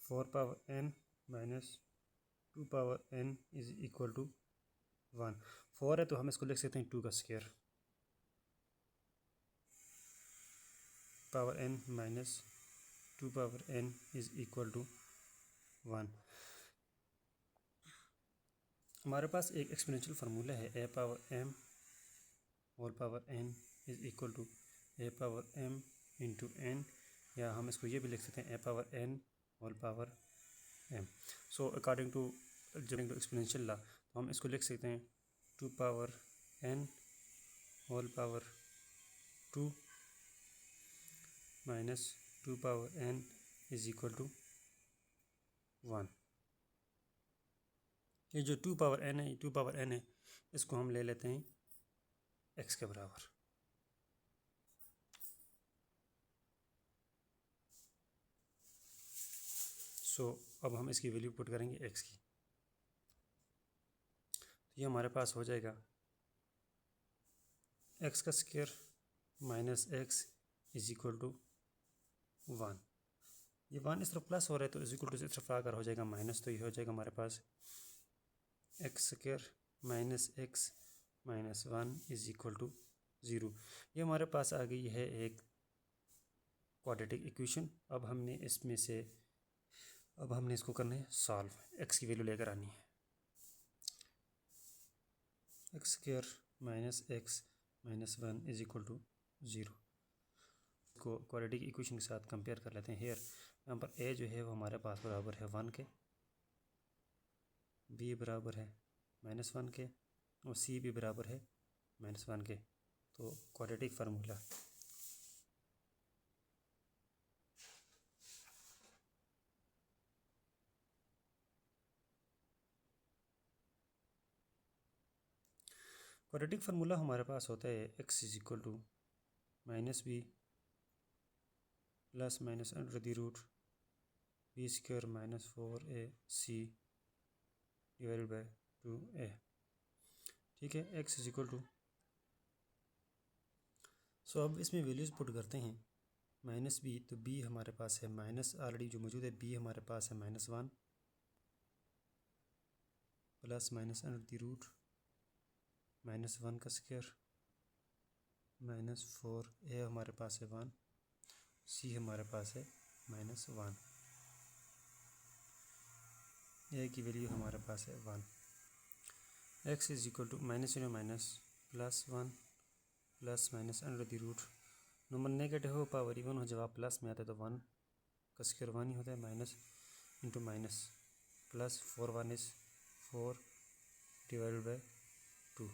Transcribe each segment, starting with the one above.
4 power n minus 2 power n is equal to 1। 4 है तो हम इसको लिख सकते हैं 2 का square power n minus 2 power n is equal to 1। हमारे पास एक एक्सपोनेंशियल फार्मूला है a power m whole power n is equal to a power m into n, या हम इसको ये भी लिख सकते हैं a power n whole power m। So according to exponential law तो हम इसको लिख सकते हैं 2 power n whole power 2 minus 2 power n is equal to 1। ये जो 2 पावर n है, 2 पावर n है, इसको हम ले लेते हैं x के बराबर। सो अब हम इसकी वैल्यू पुट करेंगे x की, तो ये हमारे पास हो जाएगा x का square minus x is equal to 1। ये 1 इस तरफ प्लस हो रहा है तो इज इक्वल टू इस तरफ आकर हो जाएगा माइनस, तो ये हो जाएगा हमारे पास x square minus x minus 1 is equal to 0। ये हमारे पास आ गई है एक क्वाड्रेटिक इक्वेशन। अब हमने इसको करना है सॉल्व, x की वैल्यू लेकर आनी है। x square minus x minus 1 is equal to 0 को क्वाड्रेटिक इक्वेशन के साथ कंपेयर कर लेते हैं। हेयर यहाँ पर a जो है वो हमारे पास बराबर है 1 के, b बराबर है -1 के, और c भी बराबर है -1 के। तो क्वाड्रेटिक फार्मूला हमारे पास होता है x is equal to minus b plus minus under the root b square minus 4ac divided by 2a। ठीक है, x is equal to, so अब इसमें वैल्यूज़ पुट करते हैं। माइनस बी, तो b हमारे पास है माइनस ऑलरेडी जो मौजूद है, b हमारे पास है -1 plus minus under the root -1 का स्क्वायर -4a हमारे पास है 1, c हमारे पास है -1, a की वैल्यू हमारे पास है 1। x is equal to minus +1 plus minus under the root, number negative हो पावर इवन हो, जब आप प्लस में आते हैं तो 1 का स्क्वायर 1 ही होता है, minus into minus plus 4 1 is 4 divided by 2।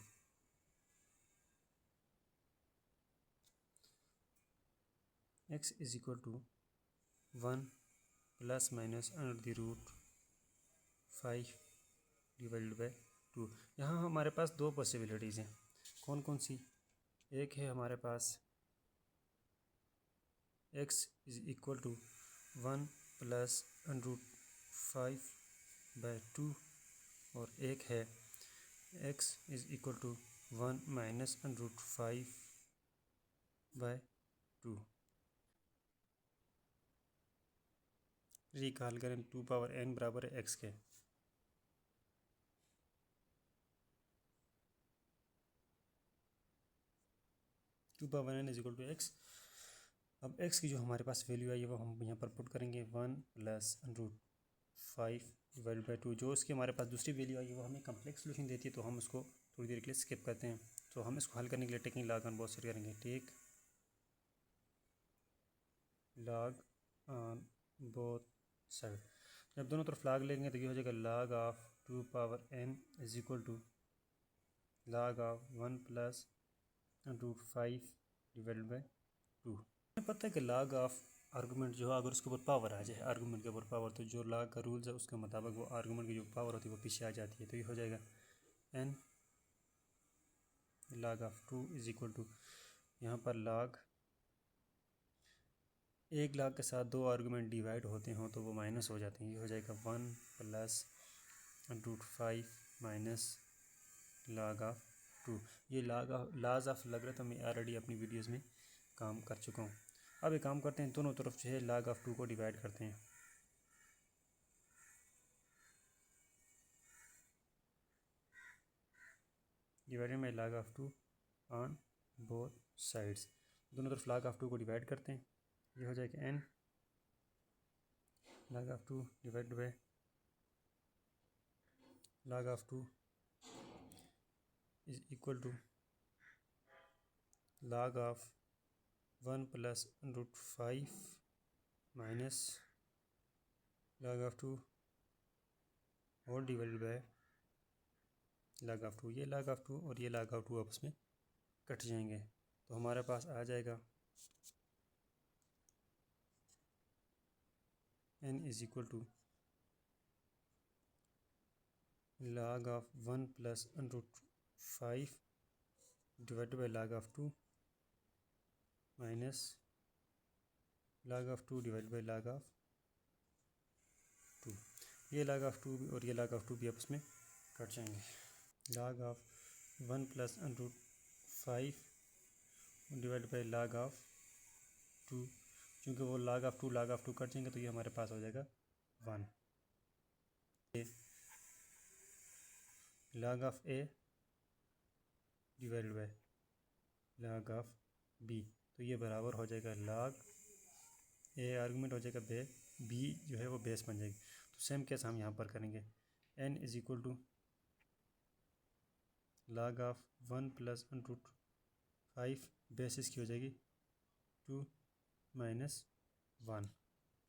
x is equal to 1 plus minus under the root 5 divided by 2। यहाँ हमारे पास दो पॉसिबिलिटीज़ हैं, कौन कौन सी? एक है हमारे पास x is equal to 1 plus under root 5 by 2, और एक है x is equal to 1 minus under root 5 by 2। Recall करें, 2 पावर n बराबर है x के। Two power n is equal to x। अब x की जो हमारे पास वैल्यू आई है वो हम यहाँ पर पुट करेंगे 1 plus under root 5 divide by 2। जो उसकी हमारे पास दूसरी वैल्यू आई है वो हमें कम्प्लेक्स सोल्यूशन देती है, तो हम उसको थोड़ी देर के लिए स्किप करते हैं। तो हम इसको हल करने के लिए taking log on both side करेंगे। Take log on both side, जब दोनों तरफ लॉग लेंगे तो ये हो जाएगा log of 2 power n is equal to log of 1 plus under root 5 divide by 2। हमें पता है कि लॉग ऑफ आर्गूमेंट जो है अगर उसके ऊपर पावर आ जाए, आर्गूमेंट के ऊपर पावर, तो जो लॉग का रूल्स है उसके मुताबिक वो आर्गूमेंट की जो पावर होती है वो पीछे आ जाती है। तो ये हो जाएगा n log of 2 is equal to, यहाँ पर लॉग एक लॉग के साथ दो आर्गूमेंट डिवाइड होते हों तो वो माइनस हो जाते हैं। ये हो जाएगा 1 plus root 5 minus log of 2। ये लॉज ऑफ लॉगरिथम में ऑलरेडी अपनी वीडियोस में काम कर चुका हूँ। अब एक काम करते हैं, दोनों तरफ जो है लॉग ऑफ 2 को डिवाइड करते हैं। Divided by log of 2 on both sides. दोनों तरफ log ऑफ 2 को डिवाइड करते हैं, ये हो जाएगा n log of 2 divide by log of 2 is equal to log of 1 plus √5 minus log of 2 और डिवाइडेड बाय log ऑफ 2। ये log ऑफ 2 और ये log ऑफ 2 आपस में कट जाएंगे, तो हमारे पास आ जाएगा n is equal to log of 1 plus √5 divided by log of 2 minus log of 2 divided by log of 2। ये log ऑफ 2 भी और ये log ऑफ 2 भी आपस में कट जाएंगे। log of 1 plus √5 divide by log of 2, क्योंकि वो log ऑफ 2 कट जाएंगे तो ये हमारे पास हो जाएगा 1। log of a divided by log of b, तो ये बराबर हो जाएगा log a आर्गूमेंट हो जाएगा b जो है वो बेस बन जाएगी। तो सेम केस हम यहाँ पर करेंगे, n is equal to log of 1 plus √5 base इसकी हो जाएगी 2 माइनस 1।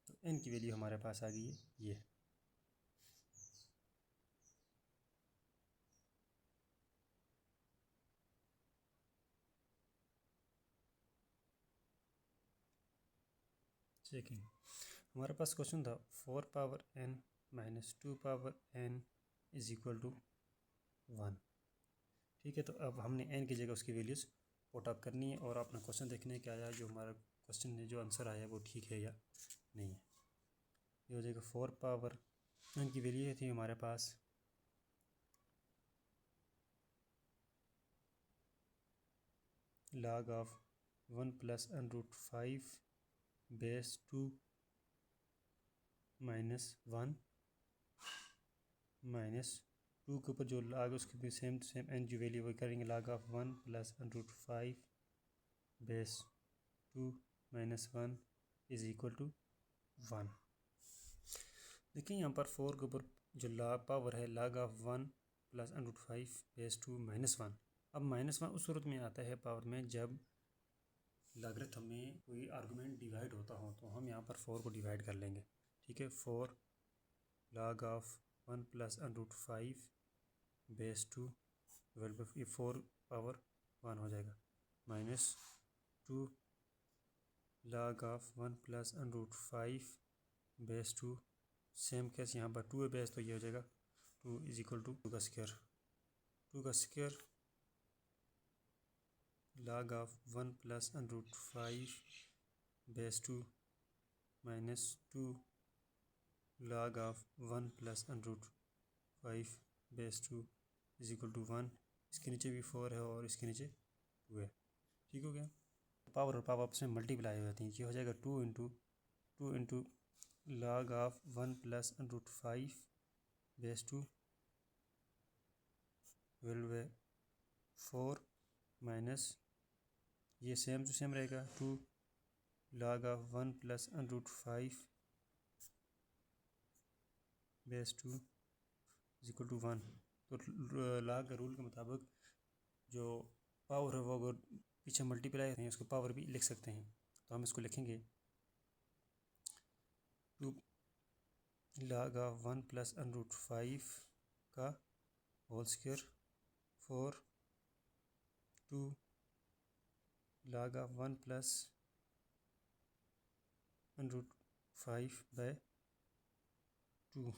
तो n की वैल्यू हमारे पास आ गई है ये। सेकेंड हमारे पास क्वेश्चन था 4 power n minus 2 power n is equal to 1। ठीक है, तो अब हमने n की जगह उसकी वैल्यूज़ पुट अप करनी है और अपना क्वेश्चन देखने क्या आया, जो हमारा क्वेश्चन है जो आंसर आया वो ठीक है या नहीं है। ये हो जाएगा 4 पावर n की वैल्यू थी हमारे पास log of 1 plus √5 base 2 minus 1 minus 2 के ऊपर जो log उसकी भी सेम n की वैल्यू वही करेंगे, log of 1 plus √5 base 2 minus 1 is equal to 1। देखिए यहाँ पर 4 के ऊपर जो पावर है log of 1 plus √5 base 2 minus 1। अब माइनस 1 उस सूरत में आता है पावर में जब लॉगरिथम में कोई आर्गूमेंट डिवाइड होता हो, तो हम यहाँ पर 4 को डिवाइड कर लेंगे। ठीक है, 4 log of 1 plus √5 base 2 divide by 4 power 1 हो जाएगा minus 2 log of 1 plus √5 base 2, same case यहाँ पर 2 है बेस, तो ये हो जाएगा 2 इज इक्वल टू 2 का स्क्वायर। 2 का square log of 1 plus √5 base 2 minus 2 log of 1 plus √5 base 2 is equal to 1। इसके नीचे भी 4 है और इसके नीचे 2 है। ठीक हो गया, पावर और पावर आपस में मल्टीप्लाई हो जाती है। ये हो जाएगा 2 into log of 1 plus √5 base 2 divided by 4 minus ये सेम टू सेम रहेगा 2 log of 1 plus √5 base 2 is equal to 1। तो लॉग के रूल के मुताबिक जो पावर है वो अगर पीछे मल्टीप्लाई हैं उसको पावर भी लिख सकते हैं, तो हम इसको लिखेंगे 2 log ऑफ 1 प्लस √5 का whole square 4 2 log of 1 plus √5 by 2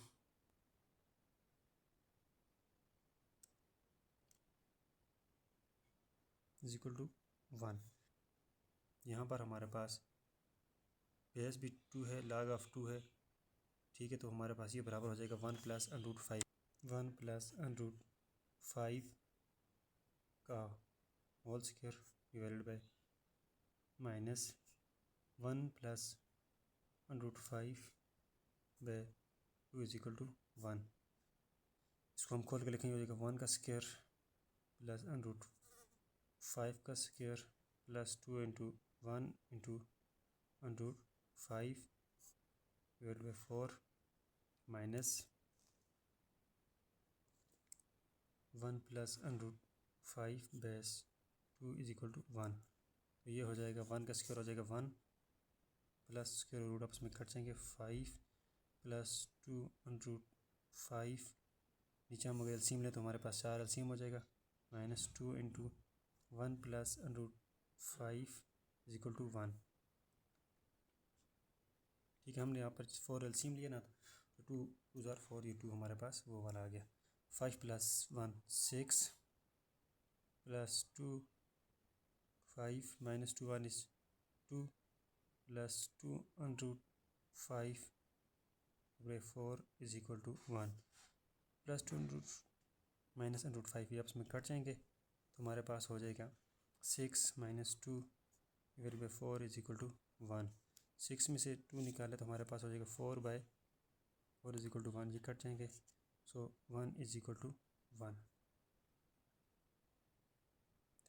is equal to 1। यहाँ पर हमारे पास बेस भी 2 है, log ऑफ 2 है। ठीक है, तो हमारे पास ये बराबर हो जाएगा 1 प्लस √5 1 प्लस √5 का whole square divided by minus 1 plus √5 by 2 is equal to 1। इसको हम खोल के लिखेंगे, हो जाएगा 1 का स्क्वायर प्लस अंडर रूट 5 का स्क्वायर plus 2 into 1 into under root 5 divide by 4 minus 1 plus under root 5 base 2 is equal to 1। तो ये हो जाएगा 1 का स्क्वायर हो जाएगा 1 प्लस स्क्वायर रूट आपस में कट जाएंगे 5 प्लस 2 अंडर रूट 5 नीचे हम अगर एलसीएम लें तो हमारे पास 4 एलसीएम हो जाएगा minus 2 into 1 plus under root 5 is equal to 1। ठीक है, हमने यहाँ पर 4 एलसीएम लिया ना, तो 2 2 ज़ार 4, ये 2 हमारे पास वो वाला आ गया। 5 plus 1 6 plus 2 5 minus 2 1 is 2 plus 2 under root 5 by 4 is equal to 1 plus 2 under root minus under root 5 ये आपस में कट जाएंगे, तो हमारे पास हो जाएगा 6 minus 2 divide by 4 is equal to 1। 6 में से 2 निकाले तो हमारे पास हो जाएगा 4 बाई 4 इज इक्वल टू 1, ये कट जाएंगे, so 1 is equal to 1।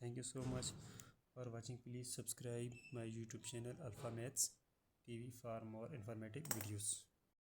Thank you so much for watching. Please subscribe my YouTube channel Alpha Maths TV for more informative videos.